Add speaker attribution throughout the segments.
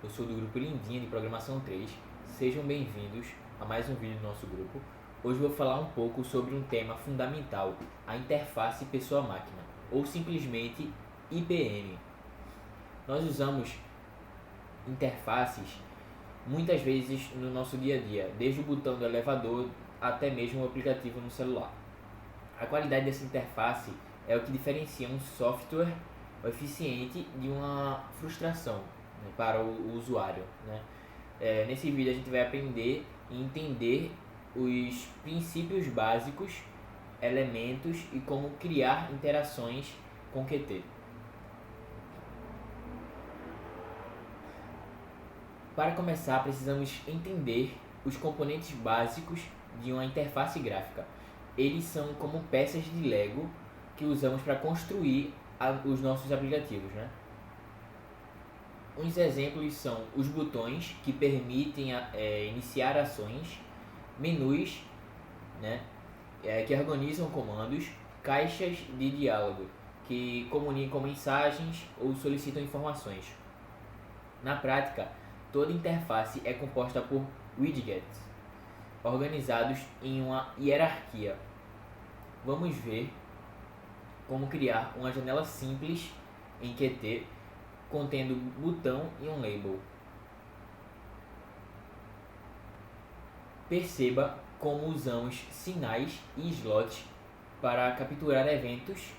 Speaker 1: eu sou do grupo Lindinha de Programação 3. Sejam bem-vindos a mais um vídeo do nosso grupo. Hoje eu vou falar um pouco sobre um tema fundamental, a interface pessoa-máquina, ou simplesmente IPM. Nós usamos interfaces muitas vezes no nosso dia a dia, desde o botão do elevador até mesmo o aplicativo no celular. A qualidade dessa interface é o que diferencia um software eficiente de uma frustração, né, para o usuário, né? Nesse vídeo a gente vai aprender e entender os princípios básicos, elementos e como criar interações com Qt. Para começar, precisamos entender os componentes básicos de uma interface gráfica. Eles são como peças de Lego que usamos para construir os nossos aplicativos, né? Uns exemplos são os botões, que permitem iniciar ações, menus, né, que organizam comandos, caixas de diálogo, que comunicam mensagens ou solicitam informações. Na prática, toda interface é composta por widgets, organizados em uma hierarquia. Vamos ver como criar uma janela simples em Qt contendo botão e um label. Perceba como usamos sinais e slots para capturar eventos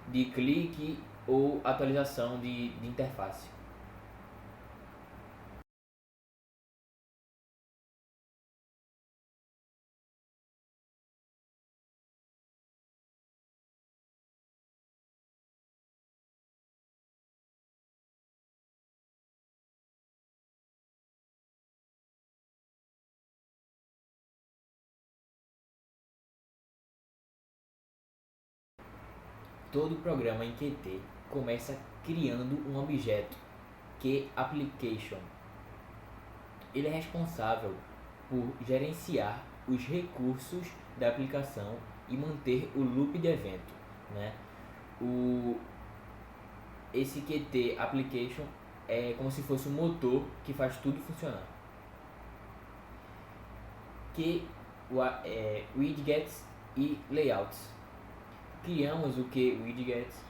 Speaker 1: de clique ou atualização de interface. Todo programa em Qt começa criando um objeto, QApplication. Ele é responsável por gerenciar os recursos da aplicação e manter o loop de evento, né? Esse Qt Application é como se fosse um motor que faz tudo funcionar. Widgets e layouts. Criamos o widgets,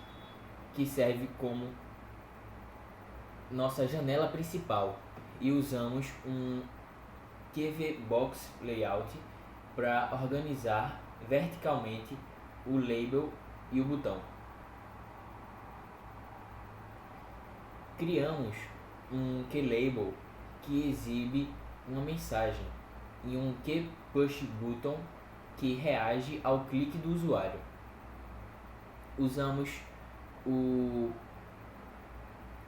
Speaker 1: que serve como nossa janela principal, e usamos um QVBox layout para organizar verticalmente o label e o botão. Criamos um QLabel que exibe uma mensagem e um QPushButton que reage ao clique do usuário. Usamos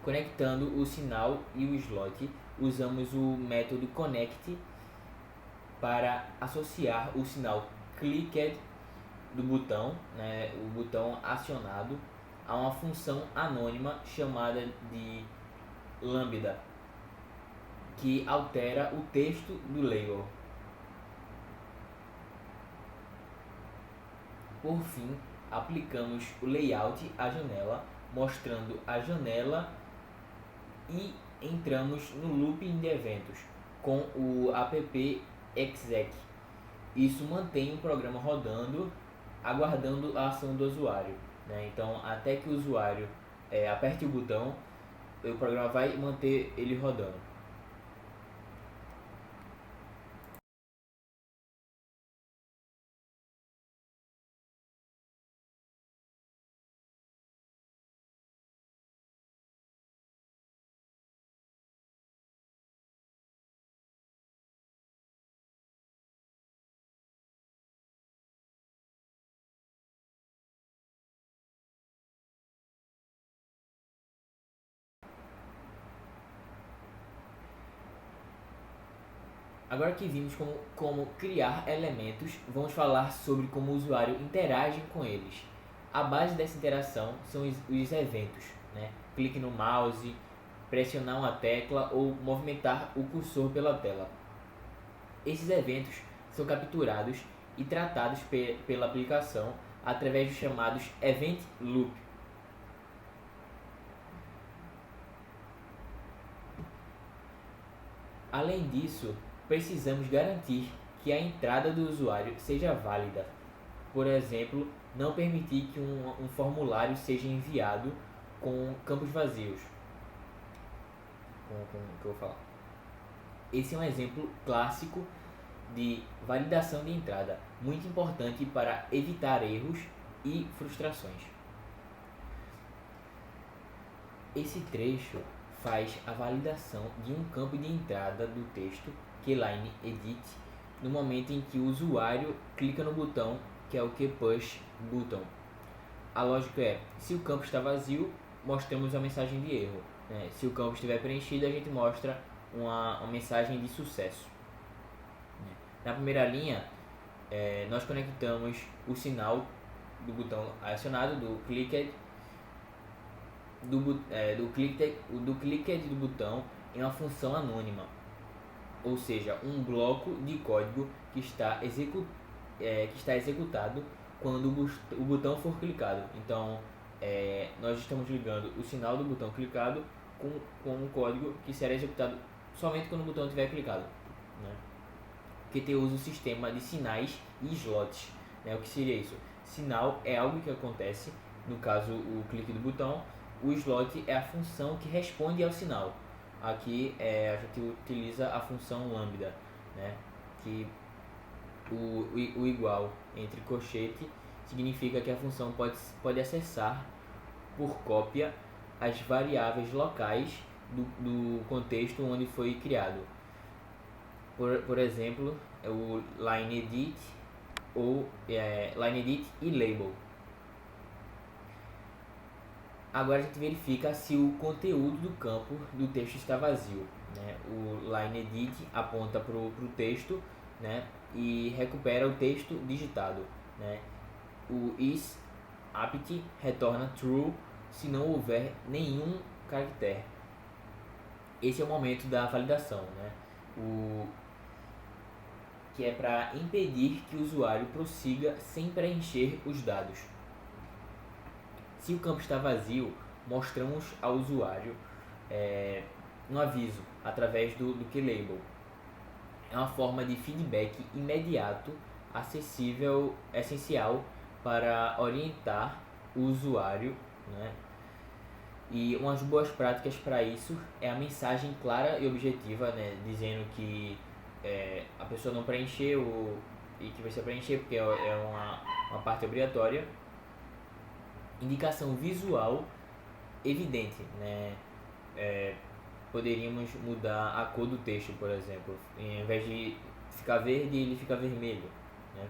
Speaker 1: conectando o sinal e o slot, usamos o método connect para associar o sinal clicked do botão, né, o botão acionado, a uma função anônima chamada de lambda, que altera o texto do label. Por fim, aplicamos o layout à janela, mostrando a janela, e entramos no looping de eventos com o app-exec. Isso mantém o programa rodando, aguardando a ação do usuário, né? Então, até que o usuário aperte o botão, o programa vai manter ele rodando. Agora que vimos como criar elementos, vamos falar sobre como o usuário interage com eles. A base dessa interação são os eventos, né? Clique no mouse, pressionar uma tecla ou movimentar o cursor pela tela. Esses eventos são capturados e tratados pela aplicação através dos chamados Event Loop. Além disso, precisamos garantir que a entrada do usuário seja válida. Por exemplo, não permitir que um formulário seja enviado com campos vazios. Com o que eu vou falar. Esse é um exemplo clássico de validação de entrada, muito importante para evitar erros e frustrações. Esse trecho faz a validação de um campo de entrada do texto Keyline Edit no momento em que o usuário clica no botão que é o KeyPush Button. A lógica é, se o campo está vazio, mostramos a mensagem de erro. Se o campo estiver preenchido, a gente mostra uma mensagem de sucesso. Na primeira linha, nós conectamos o sinal do botão acionado, do clicked do botão em uma função anônima, ou seja, um bloco de código que está executado quando o botão for clicado. Então, nós estamos ligando o sinal do botão clicado com um código que será executado somente quando o botão estiver clicado, né? Qt usa o sistema de sinais e slots. O que seria isso? Sinal é algo que acontece, no caso o clique do botão. O slot é a função que responde ao sinal. Aqui a gente utiliza a função lambda, né? Que o igual entre colchete significa que a função pode acessar por cópia as variáveis locais do contexto onde foi criado. Por exemplo, o line edit ou line edit e label. Agora a gente verifica se o conteúdo do campo do texto está vazio, né? O line edit aponta para o texto, né? E recupera o texto digitado, né? O isApt retorna true se não houver nenhum caractere. Esse é o momento da validação, né? Que é para impedir que o usuário prossiga sem preencher os dados. Se o campo está vazio, mostramos ao usuário um aviso através do keylabel. É uma forma de feedback imediato, essencial para orientar o usuário, né? E umas boas práticas para isso é a mensagem clara e objetiva, né? Dizendo que a pessoa não preencheu e que vai se preencher porque é uma parte obrigatória. Indicação visual evidente, né? Poderíamos mudar a cor do texto, por exemplo. Em vez de ficar verde, ele fica vermelho, né?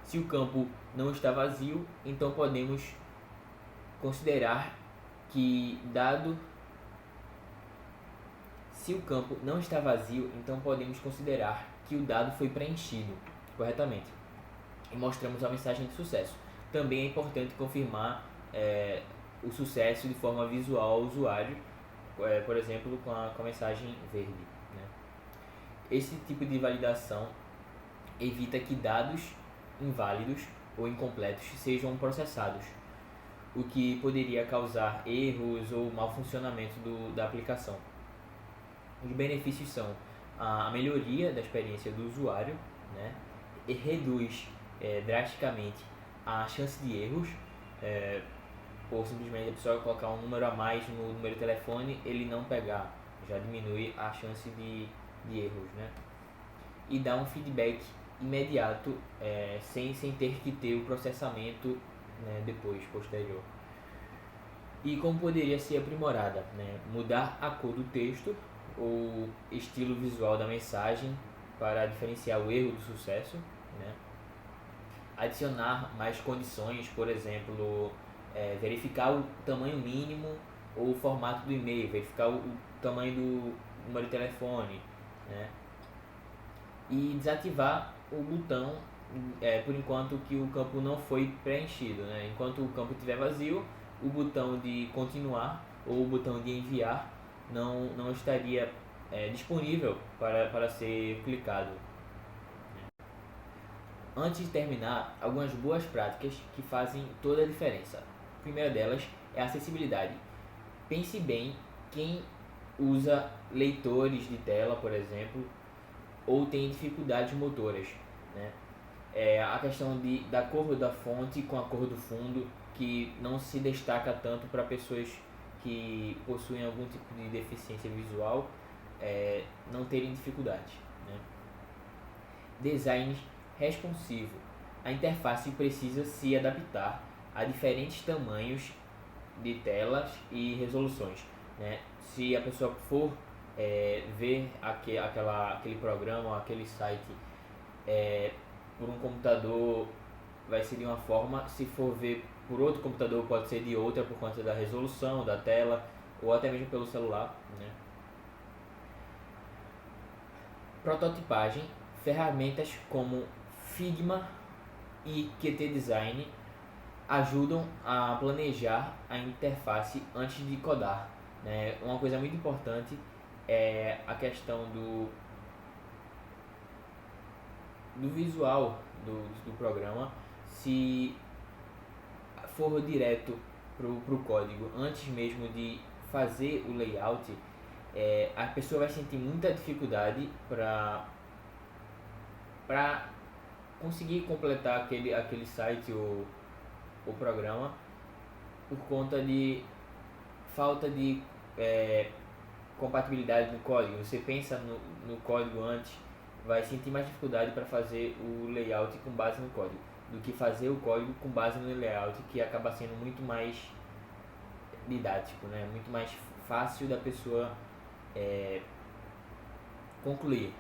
Speaker 1: Se o campo não está vazio, então podemos considerar que Se o campo não está vazio, então podemos considerar que o dado foi preenchido corretamente e mostramos a mensagem de sucesso. Também é importante confirmar o sucesso de forma visual ao usuário, por exemplo, com a mensagem verde, né? Esse tipo de validação evita que dados inválidos ou incompletos sejam processados, o que poderia causar erros ou mau funcionamento da aplicação. Os benefícios são a melhoria da experiência do usuário, né? E reduz drasticamente a chance de erros, ou simplesmente a pessoa colocar um número a mais no número de telefone, ele não pegar, já diminui a chance de erros, né? E dá um feedback imediato, sem ter que ter o processamento, né, posterior. E como poderia ser aprimorada, né? Mudar a cor do texto ou estilo visual da mensagem para diferenciar o erro do sucesso, né? Adicionar mais condições, por exemplo, verificar o tamanho mínimo ou o formato do e-mail, verificar o tamanho do número de telefone, né? E desativar o botão por enquanto que o campo não foi preenchido, né? Enquanto o campo estiver vazio, o botão de continuar ou o botão de enviar não estaria disponível para ser clicado. Antes de terminar, algumas boas práticas que fazem toda a diferença. A primeira delas é a acessibilidade. Pense bem quem usa leitores de tela, por exemplo, ou tem dificuldades motoras, né? A questão da cor da fonte com a cor do fundo, que não se destaca tanto para pessoas que possuem algum tipo de deficiência visual, não terem dificuldade, né? Design responsivo. A interface precisa se adaptar a diferentes tamanhos de telas e resoluções, né? Se a pessoa for ver aquele programa ou aquele site por um computador, vai ser de uma forma. Se for ver por outro computador, pode ser de outra, por conta da resolução da tela ou até mesmo pelo celular, né? Prototipagem. Ferramentas como Figma e Qt Design ajudam a planejar a interface antes de codar, né? Uma coisa muito importante é a questão do visual do programa. Se for direto pro código antes mesmo de fazer o layout, a pessoa vai sentir muita dificuldade para conseguir completar aquele site ou o programa, por conta de falta de compatibilidade no código. Você pensa no código antes, vai sentir mais dificuldade para fazer o layout com base no código do que fazer o código com base no layout, que acaba sendo muito mais didático, né? Muito mais fácil da pessoa concluir.